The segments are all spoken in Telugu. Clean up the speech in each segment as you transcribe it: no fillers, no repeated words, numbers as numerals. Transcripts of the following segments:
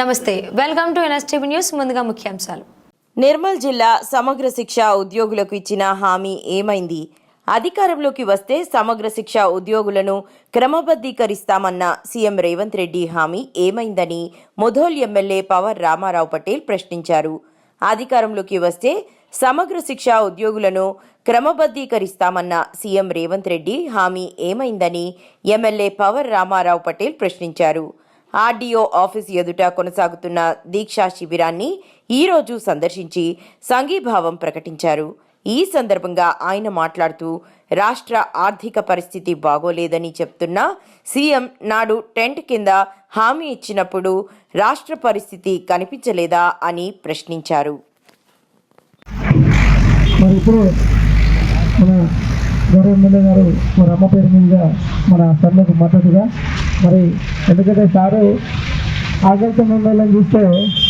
నమస్తే, వెల్కమ్ టు ఎన్ఎస్టీవీ న్యూస్. ముందుగా ముఖ్యాంశాలు. నిర్మల్ జిల్లా సమగ్ర శిక్ష ఉద్యోగులకు ఇచ్చిన హామీ ఏమైంది? అధికారంలోకి వస్తే సమగ్ర శిక్ష ఉద్యోగులను క్రమబద్ధీకరిస్తామన్న సీఎం రేవంత్ రెడ్డి హామీ ఏమైందని ముధోల్ ఎమ్మెల్యే పవర్ రామారావు పటేల్ ప్రశ్నించారు. అధికారంలోకి వస్తే సమగ్ర శిక్ష ఉద్యోగులను క్రమబద్ధీకరిస్తామన్న సీఎం రేవంత్ రెడ్డి హామీ ఏమైందని ఎమ్మెల్యే పవర్ రామారావు పటేల్ ప్రశ్నించారు. ఆర్డీఓ ఆఫీస్ ఎదుట కొనసాగుతున్న దీక్షా శిబిరాన్ని ఈరోజు సందర్శించి సంఘీభావం ప్రకటించారు. ఈ సందర్భంగా ఆయన మాట్లాడుతూ రాష్ట్ర ఆర్థిక పరిస్థితి బాగోలేదని చెప్తున్న సీఎం నాడు టెంట్ కింద హామీ ఇచ్చినప్పుడు రాష్ట్ర పరిస్థితి కనిపించలేదా అని ప్రశ్నించారు. గౌరవ ఎమ్మెల్యే గారు మరి అమ్మ పేరు మీద మన సర్లకు మద్దతుగా మరి ఎందుకంటే సారు ఆగస్టు నెలలో చూస్తే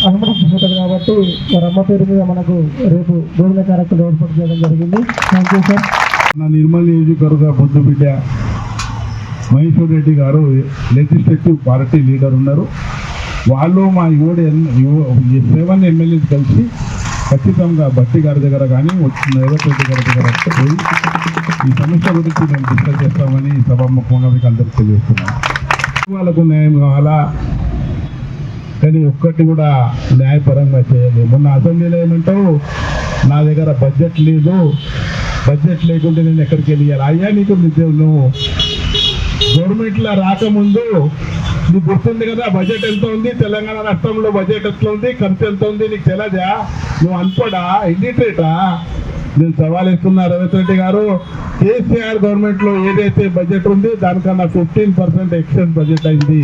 అనుమతించుకుంటుంది కాబట్టి మరి అమ్మ పేరు మీద మనకు రేపు భోజన కార్యక్రమం ఏర్పాటు చేయడం జరిగింది. Thank you sir. నా నిర్మల్ నియోజకవర్గ బొద్దుబిడ్డ మహేశ్వర్ రెడ్డి గారు లెజిస్లేటివ్ పార్టీ లీడర్ ఉన్నారు. వాళ్ళు మా 7 ఎమ్మెల్యేలు కలిసి ఖచ్చితంగా బట్టి గారి దగ్గర కానీ రేవంత్ రెడ్డి గారి దగ్గర పోయి ఈ సమస్య గురించి మేము డిస్కస్ చేస్తామని సభాముఖంగా మీకు అందరికీ తెలియజేస్తున్నాం. వాళ్ళకు న్యాయం కావాలా, కానీ ఒక్కటి కూడా న్యాయపరంగా చేయాలి. మొన్న అసెంబ్లీలో ఏమంటావు, నా దగ్గర బడ్జెట్ లేదు, బడ్జెట్ లేకుంటే నేను ఎక్కడికి వెళ్ళాలి. అయ్యా నీకు నువ్వు గవర్నమెంట్లో రాకముందు నీకు గుర్తుంది కదా, బడ్జెట్ ఎంత ఉంది, తెలంగాణ రాష్ట్రంలో బడ్జెట్ ఎట్లా ఉంది, ఖర్చు ఎంత ఉంది నీకు తెలియదా? నువ్వు అనుకోడా, ఇండిట్రేటా? నేను సవాల్ ఇస్తున్నా రేవంత్ రెడ్డి గారు, కేసీఆర్ గవర్నమెంట్ లో ఏదైతే బడ్జెట్ ఉంది దానికన్నా 15% ఎక్సెస్ బడ్జెట్ అయింది.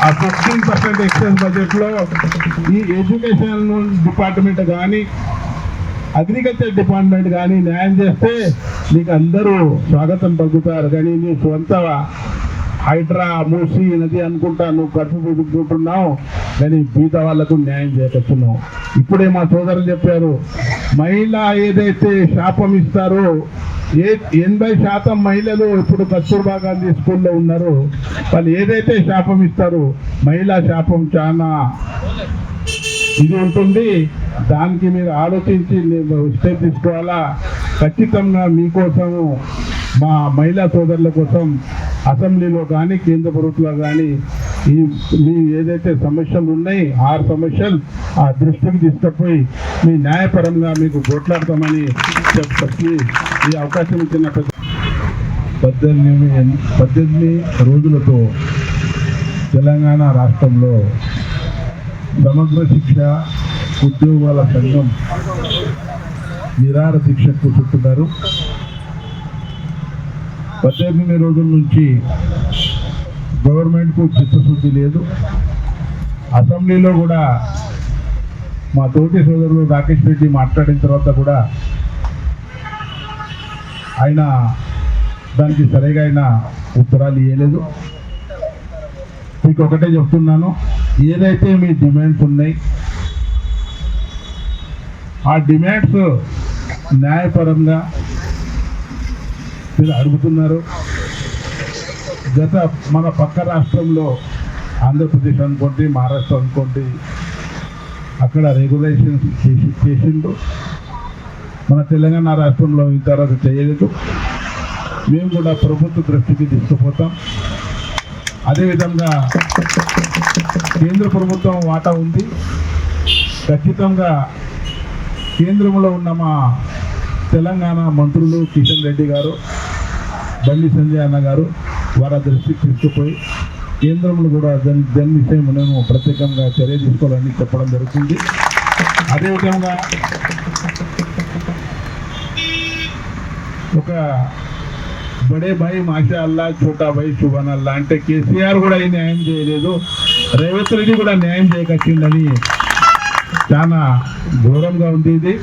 ఆ 15% ఎక్సెస్ బడ్జెట్ లో ఈ ఎడ్యుకేషన్ డిపార్ట్మెంట్ కానీ అగ్రికల్చర్ డిపార్ట్మెంట్ కానీ న్యాయం చేస్తే నీకు అందరూ స్వాగతం పలుకుతారు. కానీ నీ సొంత హైడ్రా మూసి నది అనుకుంటా నువ్వు ఖర్చు పెట్టుకుంటున్నావు, కానీ మిగతా వాళ్లకు న్యాయం చేయకొచ్చున్నావు. ఇప్పుడే మా సోదరులు చెప్పారు, మహిళ ఏదైతే శాపం ఇస్తారో 80% మహిళలు ఇప్పుడు కస్తూర్బా గాంధీ స్కూల్లో ఉన్నారు. వాళ్ళు ఏదైతే శాపం ఇస్తారో మహిళా శాపం చాలా ఇది ఉంటుంది. దానికి మీరు ఆలోచించి స్టెప్ తీసుకోవాలా. ఖచ్చితంగా మీకోసము మా మహిళా సోదరుల కోసం అసెంబ్లీలో కానీ కేంద్ర ప్రభుత్వంలో కానీ మీ ఏదైతే సమస్యలు ఉన్నాయి 6 సమస్యలు ఆ దృష్టికి తీసుకుపోయి మీ న్యాయపరంగా మీకు పోట్లాడతామని చెప్పి ఈ అవకాశం ఇచ్చిన 18 రోజులతో తెలంగాణ రాష్ట్రంలో సమగ్ర శిక్ష ఉద్యోగాల సంఘం నిరాహార దీక్షకు చుట్టున్నారు. 18 రోజుల నుంచి గవర్నమెంట్కు చిత్తశుద్ధి లేదు. అసెంబ్లీలో కూడా మా తోటి సోదరులు రాకేష్ రెడ్డి మాట్లాడిన తర్వాత కూడా ఆయన దానికి సరిగా ఉత్తరాలు ఇవ్వలేదు. మీకు ఒకటే చెప్తున్నాను, ఏదైతే మీ డిమాండ్స్ ఉన్నాయి ఆ డిమాండ్స్ న్యాయపరంగా మీరు అడుగుతున్నారు. మన పక్క రాష్ట్రంలో ఆంధ్రప్రదేశ్ అనుకోండి, మహారాష్ట్ర అనుకోండి, అక్కడ రెగ్యులేషన్స్ చేసిండు. మన తెలంగాణ రాష్ట్రంలో ఇంతవరకు చేయలేదు. మేము కూడా ప్రభుత్వ దృష్టికి తీసుకుపోతాం. అదేవిధంగా కేంద్ర ప్రభుత్వం వాటా ఉంది. ఖచ్చితంగా కేంద్రంలో ఉన్న మా తెలంగాణ మంత్రులు కిషన్ రెడ్డి గారు, బండి సంజయ్ అన్న గారు వారి దృష్టికి తీసుకుపోయి కేంద్రంలో కూడా దాని విషయం మేము ప్రత్యేకంగా చర్య తీసుకోవాలని చెప్పడం జరుగుతుంది. అదేవిధంగా ఒక బడే భాయ్ మాషా అల్లా, చోటా భాయ్ శుభాన్ అల్లా అంటే కేసీఆర్ కూడా న్యాయం చేయలేదు, రేవంత్ రెడ్డి కూడా న్యాయం చేయకొచ్చిందని చాలా ఘోరంగా ఉంది. ఇది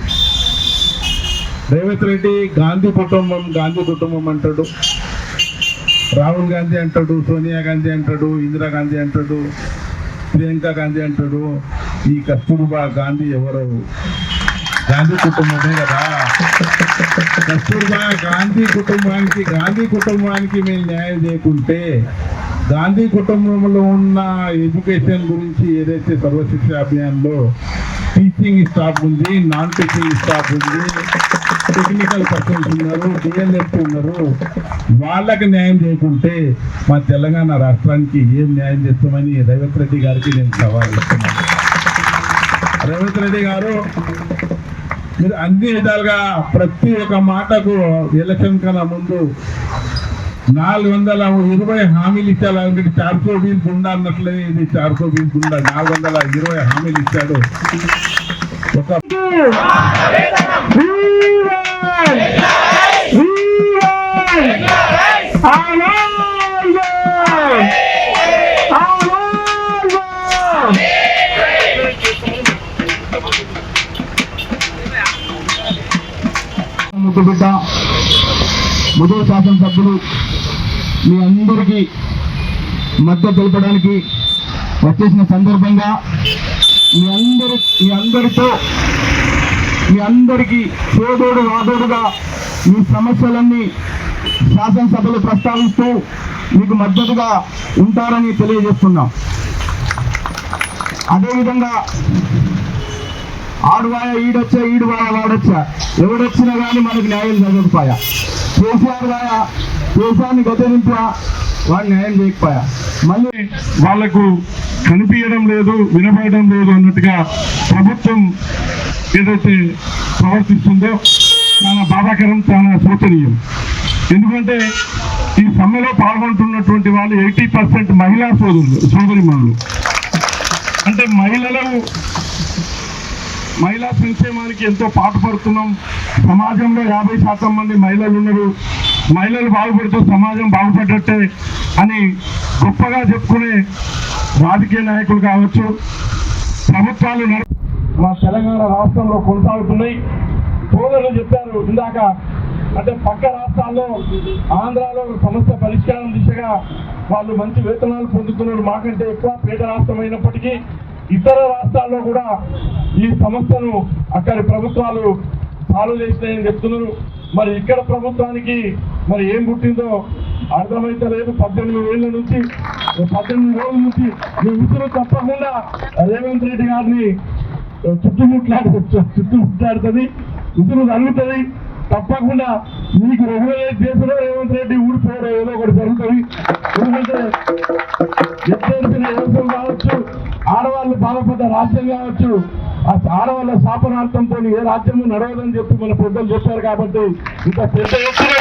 రేవంత్ రెడ్డి గాంధీ కుటుంబం అంటాడు, రాహుల్ గాంధీ అంటాడు, సోనియా గాంధీ అంటాడు, ఇందిరాగాంధీ అంటాడు, ప్రియాంక గాంధీ అంటాడు. ఈ కస్తూర్బా గాంధీ ఎవరు? గాంధీ కుటుంబమే కదా. కస్తూర్బా గాంధీ కుటుంబానికి మేము న్యాయం చేయకుంటే గాంధీ కుటుంబంలో ఉన్న ఎడ్యుకేషన్ గురించి ఏదైతే సర్వశిక్ష అభియాన్లో టీచింగ్ స్టాఫ్ ఉంది, నాన్ టీచింగ్ స్టాఫ్ ఉంది, టెక్నికల్ పర్సన్స్ ఉన్నారు, డిఎల్ఎస్ ఉన్నారు, వాళ్ళకి న్యాయం చేయకుంటే మా తెలంగాణ రాష్ట్రానికి ఏం న్యాయం చేస్తామని రేవంత్ రెడ్డి గారికి నేను సవాల్ ఇస్తున్నాను. రేవంత్ రెడ్డి గారు, మీరు అన్ని విధాలుగా ప్రతి ఒక్క మాటకు ఎలక్షన్ కన్నా ముందు 420 హామీలు ఇచ్చారు. 420 గుండా అన్నట్లే ఇది 420 గుండా 420 హామీలు ఇచ్చాడు. ఒక ముద్దుబిడ్డ ముదురు శాసనసభ్యులు మీ అందరికీ మద్దతు తెలపడానికి వచ్చేసిన సందర్భంగా మీ అందరికీ చేదోడు వాదోడుగా మీ సమస్యలన్నీ శాసనసభలో ప్రస్తావిస్తూ మీకు మద్దతుగా ఉంటారని తెలియజేస్తున్నాం. అదేవిధంగా ఆడువాయ ఈడొచ్చా, ఈడువాయ వాడొచ్చా, ఎవడొచ్చినా కానీ మనకు న్యాయం జరగకపోయా. కేసీఆర్ వాయ కేసీఆర్ని గద్దెదింపా, వాడు న్యాయం చేయకపోయా. మళ్ళీ వాళ్లకు కనిపించడం లేదు, వినపడడం లేదు అన్నట్టుగా ప్రభుత్వం ఏదైతే ప్రవర్తిస్తుందో చాలా బాధాకరం, చాలా శోచనీయం. ఎందుకంటే ఈ సమ్మెలో పాల్గొంటున్నటువంటి వాళ్ళు 80% మహిళా సోదరిమణులు. అంటే మహిళా సంక్షేమానికి ఎంతో పాటుపడుతున్నాం. సమాజంలో 50% మంది మహిళలు ఉన్నారు. మహిళలు బాగుపడుతూ సమాజం బాగుపడ్డట్టే అని గొప్పగా చెప్పుకునే రాజకీయ నాయకులు కావచ్చు, ప్రభుత్వాలు మా తెలంగాణ రాష్ట్రంలో కొనసాగుతున్నాయి. సోదరులు చెప్పారు ఇందాక, అంటే పక్క రాష్ట్రాల్లో ఆంధ్రాలో సమస్య పరిష్కారం దిశగా వాళ్ళు మంచి వేతనాలు పొందుతున్నారు. మాకంటే ఎక్కువ పేద రాష్ట్రం అయినప్పటికీ ఇతర రాష్ట్రాల్లో కూడా ఈ సమస్యను అక్కడి ప్రభుత్వాలు సాల్వ్ చేసినాయని చెప్తున్నారు. మరి ఇక్కడ ప్రభుత్వానికి మరి ఏం పుట్టిందో అర్థమైతే లేదు. 18 రోజుల నుంచి మీ ఉసురు తప్పకుండా రేవంత్ రెడ్డి గారిని చుట్టుముట్లాడుతుంది, ఉసురు తగ్గుతుంది. తప్పకుండా మీకు రెగ్యులరైజ్ చేసిన రేవంత్ రెడ్డి ఊడిపోవడం ఏదో ఒకటి జరుగుతుంది. ఎందుకంటే ఎత్తేసిన వ్యవసాయం కావచ్చు, ఆడవాళ్ళు బాధపడ్డ రాజ్యం కావచ్చు, ఆ ఆడవాళ్ళ శాపనార్థంతో ఏ రాజ్యము నడవదని చెప్పి మన పెద్దలు చెప్పారు. కాబట్టి ఇంత పెద్ద ఎత్తున